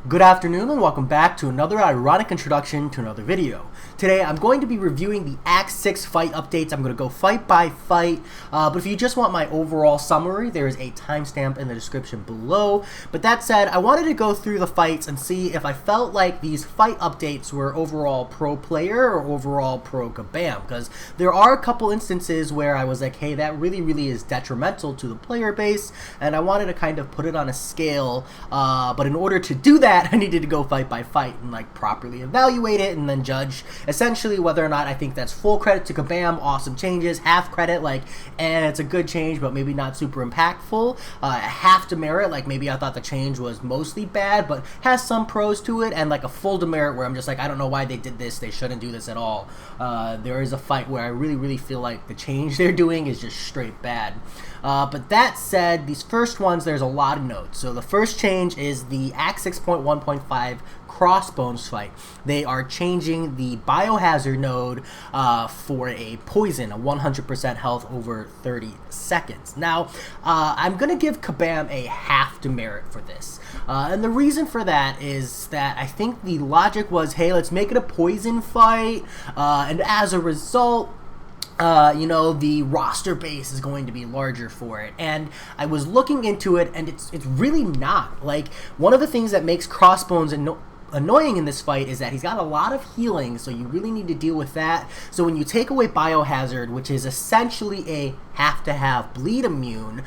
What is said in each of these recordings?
Good afternoon and welcome back to another ironic introduction to another video. Today I'm going to be reviewing the Act 6 fight updates. I'm going to go fight by fight, but if you just want my overall summary, there is a timestamp in the description below. But that said, I wanted to go through the fights and see if I felt like these fight updates were overall pro player or overall pro Kabam, because there are a couple instances where I was like, hey, that really is detrimental to the player base, and I wanted to kind of put it on a scale, but in order to do that, I needed to go fight by fight and like properly evaluate it and then judge essentially whether or not I think that's full credit to Kabam, awesome changes, half credit, like, and it's a good change but maybe not super impactful, half demerit, like maybe I thought the change was mostly bad but has some pros to it, and like a full demerit where I'm just like, I don't know why they did this, they shouldn't do this at all. There is a fight where I really feel like the change they're doing is just straight bad. But that said, these first ones, there's a lot of notes. So the first change is the Act 6.1.5 Crossbones fight. They are changing the biohazard node for a poison, a 100% health over 30 seconds. Now, I'm going to give Kabam a half demerit for this. And the reason for that is that I think the logic was, hey, let's make it a poison fight, and as a result, you know, the roster base is going to be larger for it. And I was looking into it, and it's really not. Like, one of the things that makes Crossbones annoying in this fight is that he's got a lot of healing, so you really need to deal with that. So when you take away Biohazard, which is essentially a have-to-have bleed immune,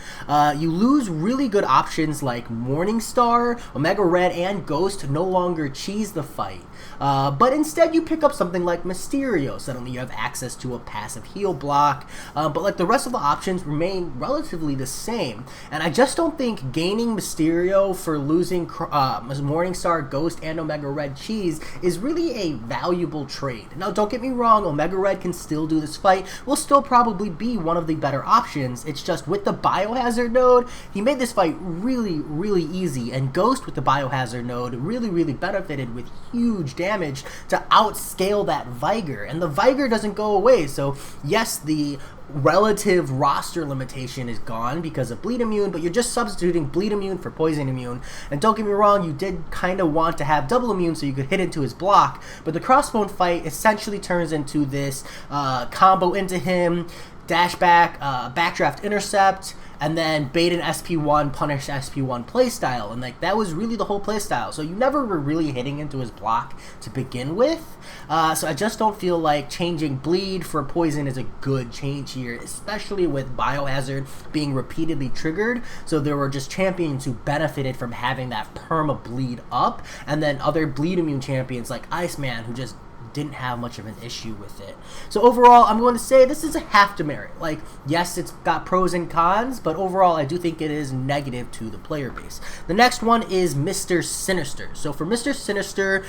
you lose really good options like Morningstar, Omega Red, and Ghost to no longer cheese the fight. But instead you pick up something like Mysterio. Suddenly you have access to a passive heal block, but like the rest of the options remain relatively the same. And I just don't think gaining Mysterio for losing Morningstar, Ghost, and Omega Red cheese is really a valuable trade. Now don't get me wrong, Omega Red can still do this fight, will still probably be one of the better options. It's just with the Biohazard node, he made this fight really easy, and Ghost with the Biohazard node really benefited with huge damage to outscale that Vigor, and the Vigor doesn't go away. So yes, the relative roster limitation is gone because of bleed immune, but you're just substituting bleed immune for poison immune. And don't get me wrong, you did kind of want to have double immune so you could hit into his block, but the Crossbone fight essentially turns into this combo into him, dash back, backdraft intercept, and then bait an SP1, punish SP1 playstyle, and like that was really the whole playstyle. So you never were really hitting into his block to begin with. So I just don't feel like changing bleed for poison is a good change here, especially with Biohazard being repeatedly triggered. So there were just champions who benefited from having that perma bleed up, and then other bleed immune champions like Iceman who just didn't have much of an issue with it. So overall, I'm going to say this is a half demerit. Like, yes, it's got pros and cons, but overall, I do think it is negative to the player base. The next one is Mr. Sinister. So for Mr. Sinister,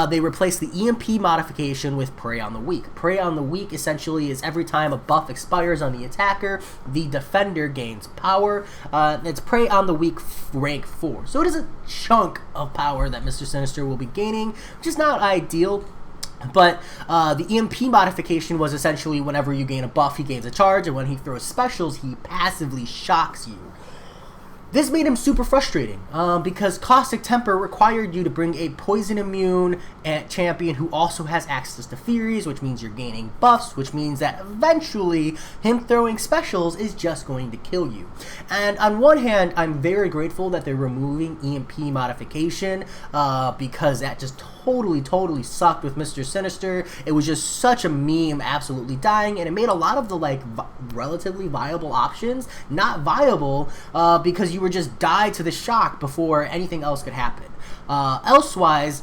they replaced the EMP modification with Prey on the Weak. Prey on the Weak essentially is every time a buff expires on the attacker, the defender gains power. It's Prey on the Weak rank 4. So it is a chunk of power that Mr. Sinister will be gaining, which is not ideal. But the EMP modification was essentially whenever you gain a buff, he gains a charge, and when he throws specials, he passively shocks you. This made him super frustrating because Caustic Temper required you to bring a poison immune champion who also has access to Furies, which means you're gaining buffs, which means that eventually him throwing specials is just going to kill you. And on one hand, I'm very grateful that they're removing EMP modification because that just totally sucked with Mr. Sinister. It was just such a meme, absolutely dying, and it made a lot of the like relatively viable options not viable because you were just die to the shock before anything else could happen. Elsewise,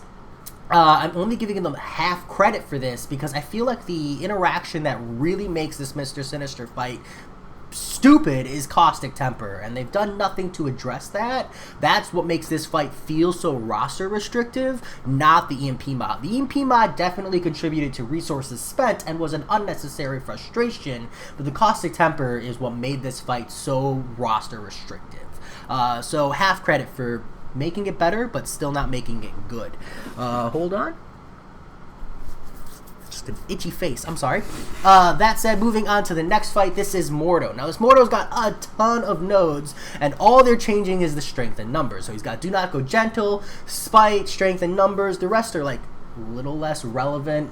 I'm only giving them half credit for this because I feel like the interaction that really makes this Mr. Sinister fight stupid is Caustic Temper, and they've done nothing to address that. That's what makes this fight feel so roster restrictive, not the EMP mod. The EMP mod definitely contributed to resources spent and was an unnecessary frustration, but the Caustic Temper is what made this fight so roster restrictive. So half credit for making it better, but still not making it good. Hold on. Just just an itchy face. I'm sorry. That said, moving on to the next fight, this is Mordo. Now, this Mordo's got a ton of nodes, and all they're changing is the strength and numbers. So he's got Do Not Go Gentle, Spite, Strength and Numbers. The rest are like a little less relevant.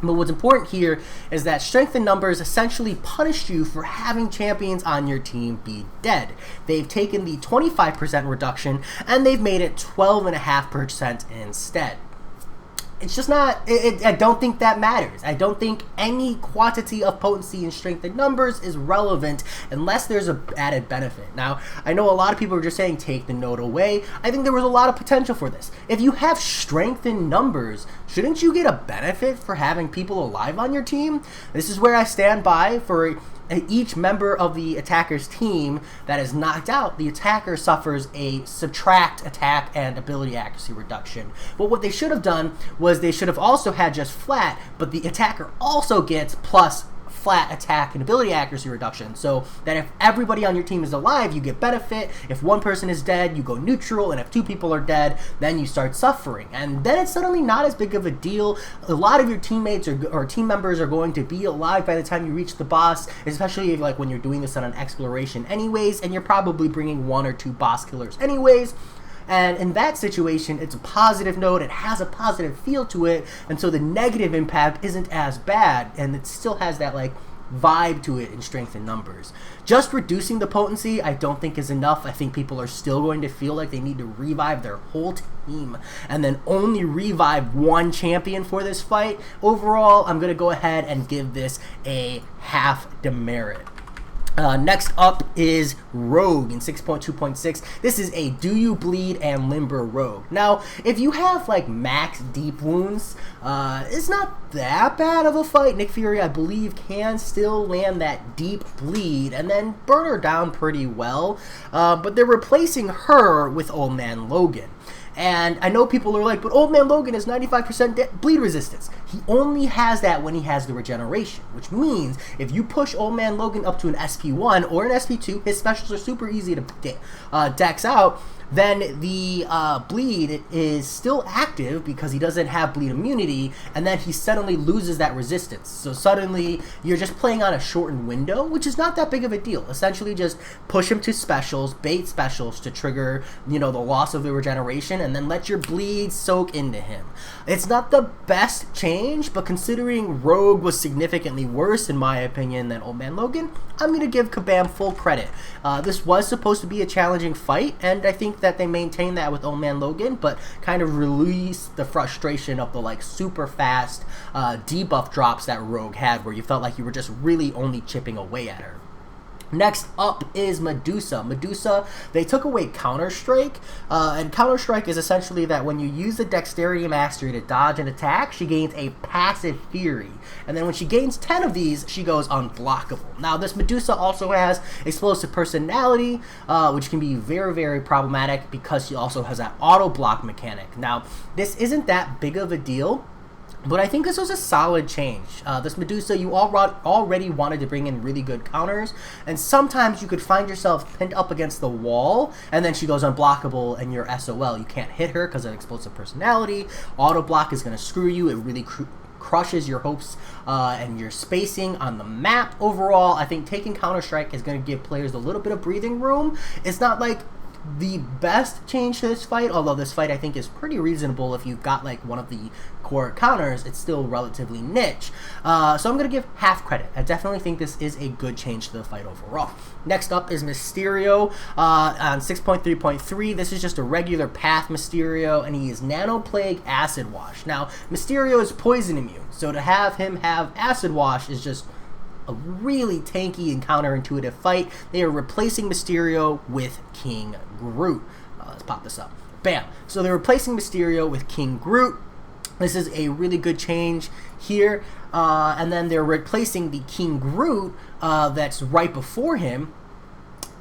But what's important here is that Strength and Numbers essentially punished you for having champions on your team be dead. They've taken the 25% reduction and they've made it 12.5% instead. It's just not, I don't think that matters. I don't think any quantity of potency in strength and numbers is relevant unless there's an added benefit. Now, I know a lot of people are just saying take the node away. I think there was a lot of potential for this. If you have strength in numbers, shouldn't you get a benefit for having people alive on your team? This is where I stand by. For each member of the attacker's team that is knocked out, the attacker suffers a subtract attack and ability accuracy reduction. But what they should have done was they should have also had just flat, but the attacker also gets plus flat attack and ability accuracy reduction, so that if everybody on your team is alive, you get benefit. If one person is dead, you go neutral, and if two people are dead, then you start suffering. And then it's suddenly not as big of a deal. A lot of your teammates or team members are going to be alive by the time you reach the boss, especially if, like, when you're doing this on an exploration anyways, and you're probably bringing 1 or 2 boss killers anyways. And in that situation, it's a positive node, it has a positive feel to it, and so the negative impact isn't as bad, and it still has that, like, vibe to it in strength and numbers. Just reducing the potency, I don't think is enough. I think people are still going to feel like they need to revive their whole team, and then only revive one champion for this fight. Overall, I'm going to go ahead and give this a half demerit. Next up is Rogue in 6.2.6. This is a Do You Bleed and Limber Rogue. Now, if you have like max deep wounds, it's not that bad of a fight. Nick Fury, I believe, can still land that deep bleed and then burn her down pretty well. But they're replacing her with Old Man Logan. And I know people are like, but Old Man Logan has 95% bleed resistance. He only has that when he has the regeneration, which means if you push Old Man Logan up to an SP1 or an SP2, his specials are super easy to dex out, then the bleed is still active because he doesn't have bleed immunity, and then he suddenly loses that resistance. So suddenly you're just playing on a shortened window, which is not that big of a deal. Essentially just push him to specials, bait specials to trigger, you know, the loss of the regeneration, and then let your bleed soak into him. It's not the best change, but considering Rogue was significantly worse, in my opinion, than Old Man Logan, I'm going to give Kabam full credit. This was supposed to be a challenging fight, and I think that they maintained that with Old Man Logan, but kind of released the frustration of the like super fast debuff drops that Rogue had, where you felt like you were just really only chipping away at her. Next up is Medusa. Medusa, they took away Counter Strike, and Counter Strike is essentially that when you use the Dexterity Mastery to dodge an attack, she gains a passive Fury, and then when she gains 10 of these, she goes unblockable. Now, this Medusa also has Explosive Personality, which can be very, very problematic because she also has that auto block mechanic. Now, this isn't that big of a deal, but I think this was a solid change. This Medusa, you already wanted to bring in really good counters, and sometimes you could find yourself pinned up against the wall, and then she goes unblockable, and you're SOL. You can't hit her because of Explosive Personality. Auto block is going to screw you. It really crushes your hopes and your spacing on the map. Overall, I think taking Counter-Strike is going to give players a little bit of breathing room. It's not like the best change to this fight, although this fight I think is pretty reasonable if you've got like one of the core counters. It's still relatively niche, so I'm gonna give half credit. I definitely think this is a good change to the fight overall. Next up is Mysterio on 6.3.3. This is just a regular path Mysterio, and he is Nano Plague Acid Wash. Now, Mysterio is poison immune, so to have him have Acid Wash is just a really tanky and counterintuitive fight. They are replacing Mysterio with King Groot. Let's pop this up. Bam. So they're replacing Mysterio with King Groot. This is a really good change here. And then they're replacing the King Groot that's right before him.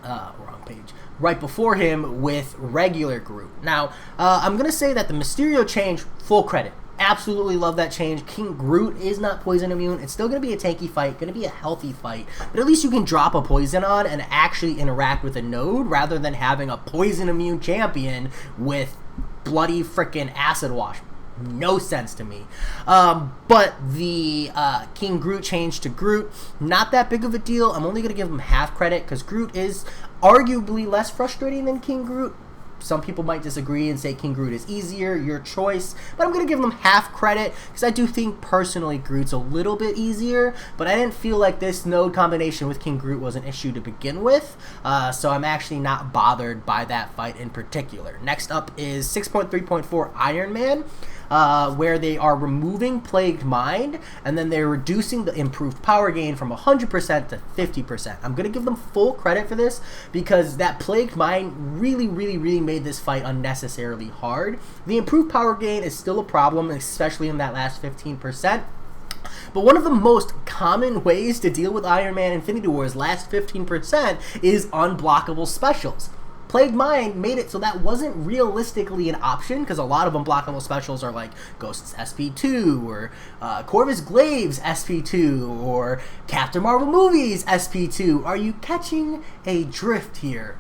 Wrong page. Right before him with regular Groot. Now, I'm going to say that the Mysterio change, full credit. Absolutely love that change. King Groot is not poison immune. It's still going to be a tanky fight, going to be a healthy fight, but at least you can drop a poison on and actually interact with a node rather than having a poison immune champion with bloody frickin' acid wash. no sense to me. But the King Groot change to Groot, not that big of a deal. I'm only going to give him half credit because Groot is arguably less frustrating than King Groot. Some people might disagree and say King Groot is easier, your choice, but I'm going to give them half credit because I do think personally Groot's a little bit easier, but I didn't feel like this node combination with King Groot was an issue to begin with, so I'm actually not bothered by that fight in particular. Next up is 6.3.4 Iron Man. Where they are removing Plagued Mind, and then they're reducing the improved power gain from 100% to 50%. I'm going to give them full credit for this, because that Plagued Mind really made this fight unnecessarily hard. The improved power gain is still a problem, especially in that last 15%. But one of the most common ways to deal with Iron Man Infinity War's last 15% is unblockable specials. Plagued Mind made it so that wasn't realistically an option, because a lot of unblockable specials are like Ghost's SP2 or Corvus Glaive's SP2 or Captain Marvel Movie's SP2. Are you catching a drift here?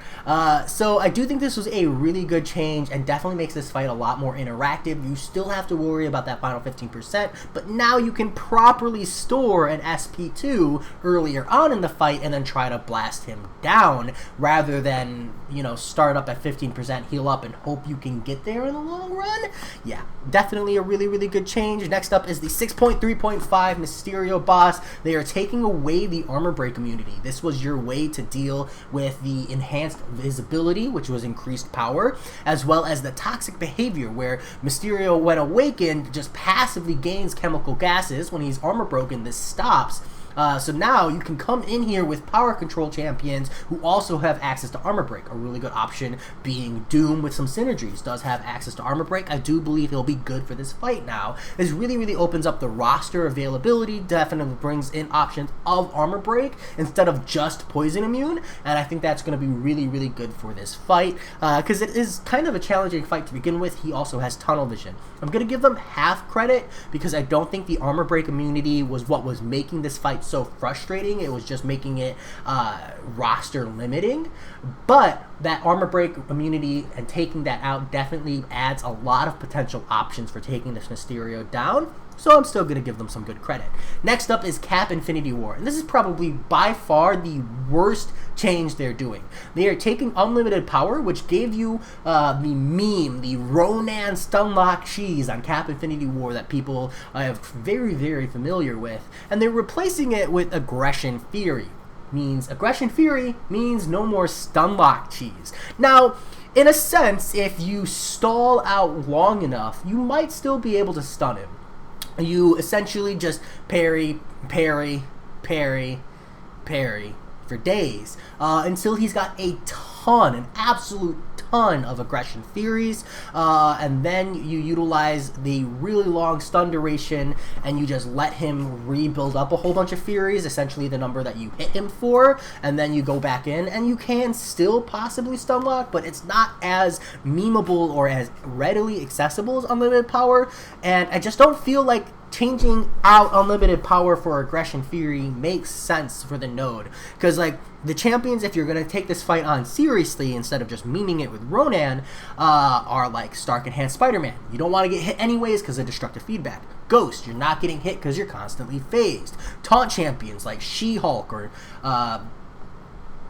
So I do think this was a really good change and definitely makes this fight a lot more interactive. You still have to worry about that final 15%, but now you can properly store an SP2 earlier on in the fight and then try to blast him down rather than, you know, start up at 15%, heal up, and hope you can get there in the long run. Yeah, definitely a really good change. Next up is the 6.3.5 Mysterio boss. They are taking away the armor break immunity. This was your way to deal with the enhanced visibility, which was increased power, as well as the toxic behavior, where Mysterio, when awakened, just passively gains chemical gases. When he's armor broken, this stops. So now you can come in here with power control champions who also have access to armor break. A really good option being Doom with some synergies does have access to armor break. I do believe he'll be good for this fight now. This really opens up the roster availability, definitely brings in options of armor break instead of just poison immune, and I think that's going to be really good for this fight because it is kind of a challenging fight to begin with. He also has tunnel vision. I'm going to give them half credit because I don't think the armor break immunity was what was making this fight so frustrating. It was just making it roster limiting, but that armor break immunity and taking that out definitely adds a lot of potential options for taking this Mysterio down, so I'm still going to give them some good credit. Next up is Cap Infinity War, and this is probably by far the worst change they're doing. They are taking unlimited power, which gave you the meme, the Ronan Stunlock cheese on Cap Infinity War that people are very familiar with, and they're replacing it with Aggression Fury. Aggression Fury means no more Stunlock cheese. Now, in a sense, if you stall out long enough, you might still be able to stun him. You essentially just parry for days until he's got a ton, an absolute ton of Aggression Furies, and then you utilize the really long stun duration and you just let him rebuild up a whole bunch of Furies, essentially the number that you hit him for, and then you go back in and you can still possibly stun lock, but it's not as memeable or as readily accessible as Unlimited Power, and I just don't feel like changing out Unlimited Power for Aggression Fury makes sense for the node, because like the champions, if you're going to take this fight on seriously instead of just memeing it with Ronan, are like Stark Enhanced Spider-Man. You don't want to get hit anyways because of destructive feedback. Ghost, you're not getting hit because you're constantly phased. Taunt champions like She-Hulk or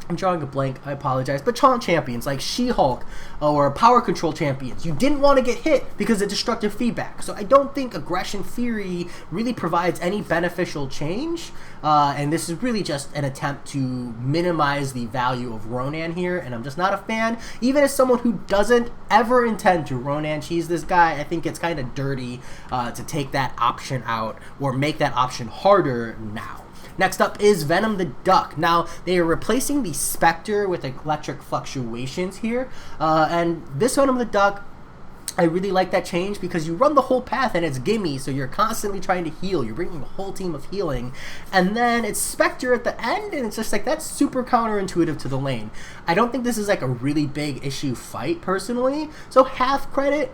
I'm drawing a blank, I apologize, but taunt champions like She-Hulk or power control champions, you didn't want to get hit because of destructive feedback. So I don't think Aggression Fury really provides any beneficial change, and this is really just an attempt to minimize the value of Ronan here, and I'm just not a fan. Even as someone who doesn't ever intend to Ronan cheese this guy, I think it's kind of dirty to take that option out or make that option harder now. Next up is Venom the Duck. Now, they are replacing the Spectre with electric fluctuations here, and this Venom the Duck, I really like that change because you run the whole path and it's gimme, so you're constantly trying to heal. You're bringing a whole team of healing, and then it's Spectre at the end, and it's just like, that's super counterintuitive to the lane. I don't think this is like a really big issue fight, personally, so half credit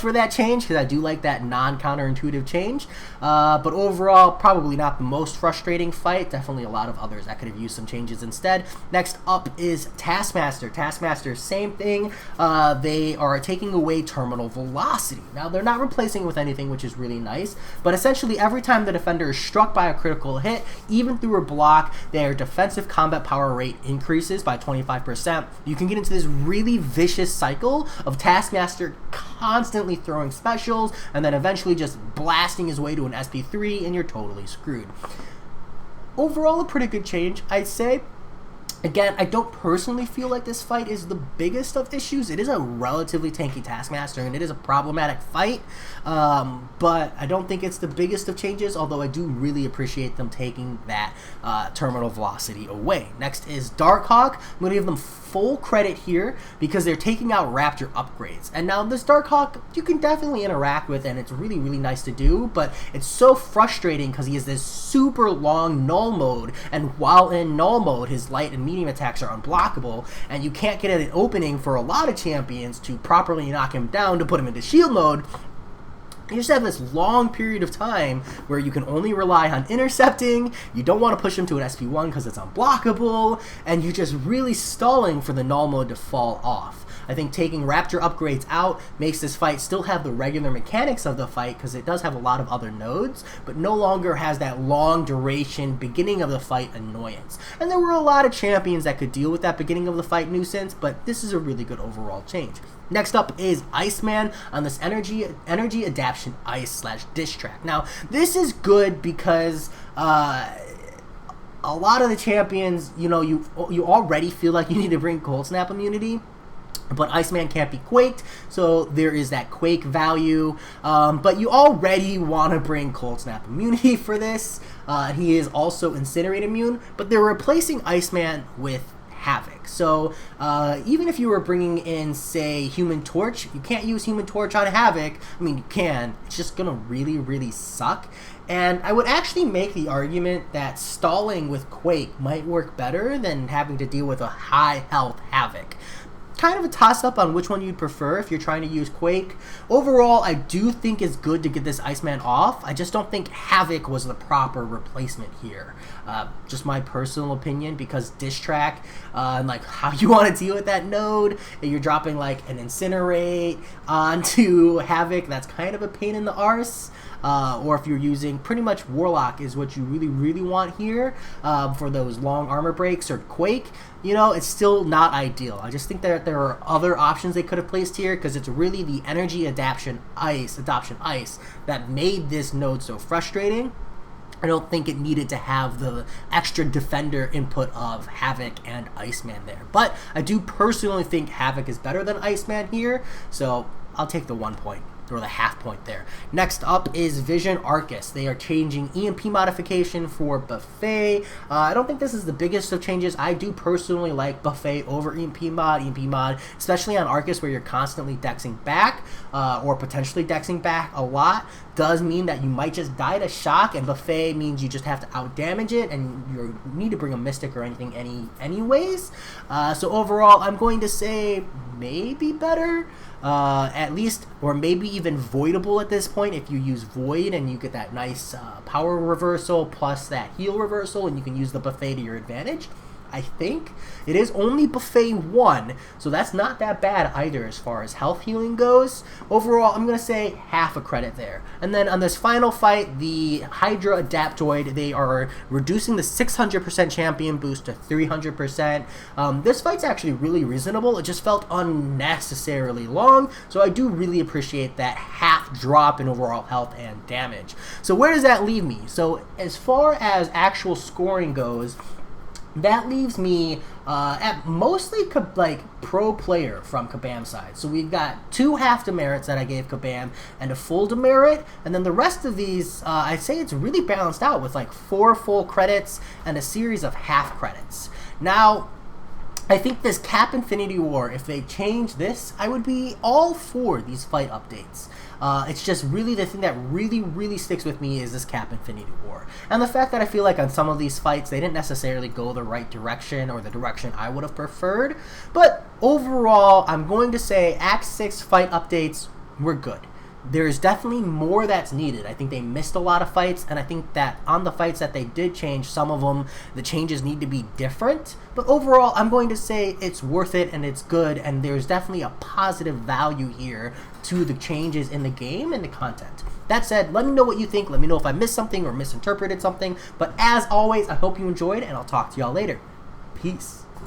for that change, because I do like that non-counterintuitive change, but overall, probably not the most frustrating fight. Definitely a lot of others that could have used some changes instead. Next up is Taskmaster. Taskmaster, same thing. They are taking away terminal velocity. Now, they're not replacing it with anything, which is really nice, but essentially every time the defender is struck by a critical hit, even through a block, their defensive combat power rate increases by 25%. You can get into this really vicious cycle of Taskmaster constantly throwing specials and then eventually just blasting his way to an SP3, and you're totally screwed. Overall, a pretty good change, I'd say. Again, I don't personally feel like this fight is the biggest of issues. It is a relatively tanky Taskmaster, and it is a problematic fight, but I don't think it's the biggest of changes, although I do really appreciate them taking that terminal velocity away. Next is Darkhawk. I'm going to give them full credit here because they're taking out Raptor upgrades. And now this Darkhawk, you can definitely interact with, and it's really, really nice to do, but it's so frustrating because he has this super long null mode, and while in null mode, his light and medium attacks are unblockable, and you can't get an opening for a lot of champions to properly knock him down to put him into shield mode. You just have this long period of time where you can only rely on intercepting, you don't want to push him to an SP1 because it's unblockable, and you're just really stalling for the null mode to fall off. I think taking Raptor upgrades out makes this fight still have the regular mechanics of the fight because it does have a lot of other nodes, but no longer has that long duration beginning of the fight annoyance. And there were a lot of champions that could deal with that beginning of the fight nuisance, but this is a really good overall change. Next up is Iceman on this energy adaptation ice / dish track. Now, this is good because a lot of the champions, you know, you already feel like you need to bring Cold Snap immunity, but Iceman can't be quaked, so there is that quake value, but you already want to bring Cold Snap immunity for this. He is also Incinerate immune, but they're replacing Iceman with Havoc. So even if you were bringing in, say, Human Torch, you can't use Human Torch on Havoc. I mean, you can. It's just going to really, really suck. And I would actually make the argument that stalling with Quake might work better than having to deal with a high health Havoc. Kind of a toss-up on which one you'd prefer if you're trying to use Quake. Overall, I do think it's good to get this Iceman off. I just don't think Havoc was the proper replacement here. Just my personal opinion, because Dish Track, and like how you want to deal with that node, and you're dropping like an Incinerate onto Havoc, that's kind of a pain in the arse. Or if you're using pretty much Warlock is what you really, really want here for those long armor breaks or Quake, you know, it's still not ideal. I just think that there are other options they could have placed here because it's really the energy adaptation ice that made this node so frustrating. I don't think it needed to have the extra defender input of Havoc and Iceman there. But I do personally think Havoc is better than Iceman here, so I'll take the 1 point. Or the half point there. Next up is Vision Arcus. They are changing EMP modification for Buffet. I don't think this is the biggest of changes. I do personally like Buffet over EMP mod. EMP mod, especially on Arcus where you're constantly dexing back or potentially dexing back a lot, does mean that you might just die to shock, and Buffet means you just have to out damage it and you need to bring a Mystic or anything anyways. So overall, I'm going to say maybe better. At least, or maybe even voidable at this point if you use Void and you get that nice power reversal plus that heal reversal, and you can use the Buffet to your advantage. I think it is only Buffet 1, so that's not that bad either as far as health healing goes. Overall, I'm going to say half a credit there. And then on this final fight, the Hydra Adaptoid, they are reducing the 600% champion boost to 300%. This fight's actually really reasonable. It just felt unnecessarily long, so I do really appreciate that half drop in overall health and damage. So where does that leave me? So as far as actual scoring goes, that leaves me at mostly like pro player from Kabam's side. So we've got 2 half demerits that I gave Kabam and a full demerit, and then the rest of these I'd say it's really balanced out with like 4 full credits and a series of half credits. Now, I think this Cap Infinity War, if they change this, I would be all for these fight updates. It's just really the thing that really, really sticks with me is this Cap Infinity War. And the fact that I feel like on some of these fights, they didn't necessarily go the right direction or the direction I would have preferred. But overall, I'm going to say Act 6 fight updates were good. there's definitely more that's needed. I think they missed a lot of fights, and I think that on the fights that they did change, some of them, the changes need to be different. But overall, I'm going to say it's worth it and it's good, and there's definitely a positive value here to the changes in the game and the content. That said, let me know what you think. Let me know if I missed something or misinterpreted something. But as always, I hope you enjoyed, and I'll talk to y'all later. Peace.